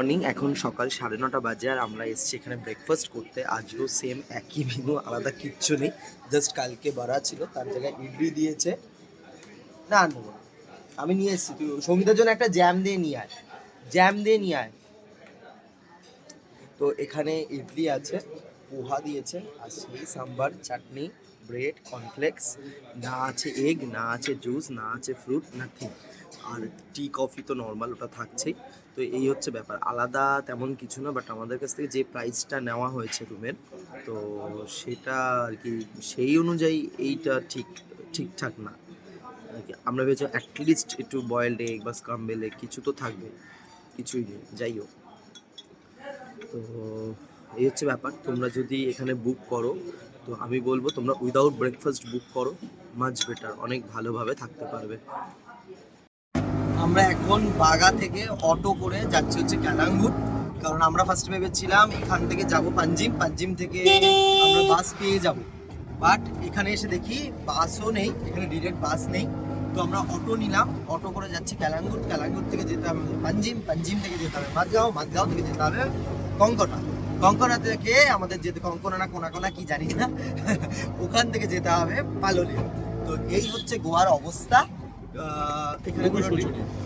Morning. এখন সকাল 9:30 বাজে আর আমরা এসেছি এখানে ব্রেকফাস্ট করতে। আজও সেম একই মেনু, আলাদা কিচ্ছু নেই। জাস্ট কালকে বড়া ছিল, তার জায়গায় ইডলি দিয়েছে। না আর নেবো না। আমি নিয়ে এসেছি, তুই সৌমিতার জন্য একটা জ্যাম দিয়ে নিয়ে আয়, জ্যাম দিয়ে নিয়ে আয়। তো এখানে ইডলি আছে, পোহা দিয়েছে, আর সেই সাম্বার, চাটনি, ব্রেড, কর্নফ্লেক্স, না আছে এগ, না আছে জুস, না আছে ফ্রুট, নাথিং। আর টি কফি তো নর্মাল, ওটা থাকছেই। তো এই হচ্ছে ব্যাপার, আলাদা তেমন কিছু না। বাট আমাদের কাছ থেকে যে প্রাইসটা নেওয়া হয়েছে রুমের, তো সেটা আর কি সেই অনুযায়ী এইটা ঠিকঠাক না আর কি। আমরা ভেবেছি অ্যাটলিস্ট একটু বয়েলড এগ বা স্ক্রাম্বেল এগ কিছু তো থাকবে, কিছুই নেই। যাই হোক, তো এই হচ্ছে ব্যাপার। তোমরা যদি এখানে বুক করো, তো আমি বলবো তোমরা উইদাউট ব্রেকফাস্ট বুক করো, মাচ বেটার, অনেক ভালোভাবে থাকতে পারবে। আমরা এখন বাগা থেকে অটো করে যাচ্ছি হচ্ছে ক্যালাঙ্গুর। কারণ আমরা ফার্স্ট ভেবেছিলাম এখান থেকে যাব পাঞ্জিম, পাঞ্জিম থেকে আমরা বাস পেয়ে যাব। বাট এখানে এসে দেখি বাসও নেই, এখানে ডিরেক্ট বাস নেই। তো আমরা অটো নিলাম, অটো করে যাচ্ছি ক্যালাঙ্গুর। ক্যালাঙ্গুর থেকে যেতে হবে পাঞ্জিম, পাঞ্জিম থেকে যেতে হবে মাদগাঁও, মাদগাঁও থেকে যেতে হবে কঙ্কনা, কঙ্কনা থেকে আমাদের যেতে, কঙ্কনা না কোনাকোনা কি জানি না, ওখান থেকে যেতে হবে পালোলে। তো এই হচ্ছে গোয়ার অবস্থা। এখানে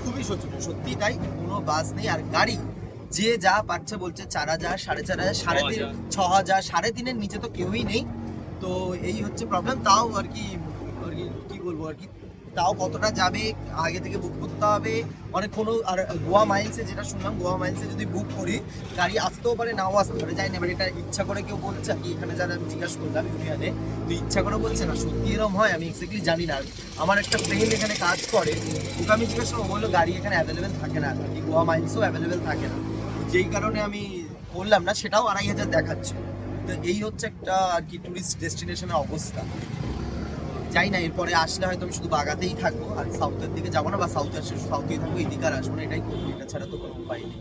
খুবই শোচনীয়, সত্যি তাই। কোনো বাস নেই, আর গাড়ি যে যা পাচ্ছে বলছে 4,000, 4,500, 3,500, 6,000, 3,500-এর নিচে তো কেউই নেই। তো এই হচ্ছে প্রবলেম। তাও আর কি কি বলবো আর কি, তাও কতটা যাবে আগে থেকে বুক করতে হবে অনেকক্ষণ। আর গোয়া মাইলসে যেটা শুনলাম, গোয়া মাইলসে যদি বুক করি গাড়ি আসতেও পারে, নাও আসতে পারে, যাই না। এবার এটা ইচ্ছা করে কেউ বলছে কি, এখানে যারা আমি জিজ্ঞাসা করলাম ইউনিয়নে, তো ইচ্ছা করে বলছে না, সত্যি এরকম হয় আমি এক্স্যাক্টলি জানি না। আমার একটা ফ্রেন্ড এখানে কাজ করে, ওকে আমি জিজ্ঞাসা করবো, বললো গাড়ি এখানে অ্যাভেলেবেল থাকে না, আর কি গোয়া মাইলসও অ্যাভেলেবেল থাকে না। যেই কারণে আমি বললাম না, সেটাও 2,500 দেখাচ্ছে। তো এই হচ্ছে একটা আর কি টুরিস্ট ডেস্টিনেশনের অবস্থা। যাই না, এরপরে আসলে হয়তো আমি শুধু বাগাতেই থাকবো, আর সাউথের দিকে যাবো না, বা সাউথেই থাকবো, এদিকে আর আসবো না, এটাই করবো, এটা ছাড়া তো কোনো উপায় নেই।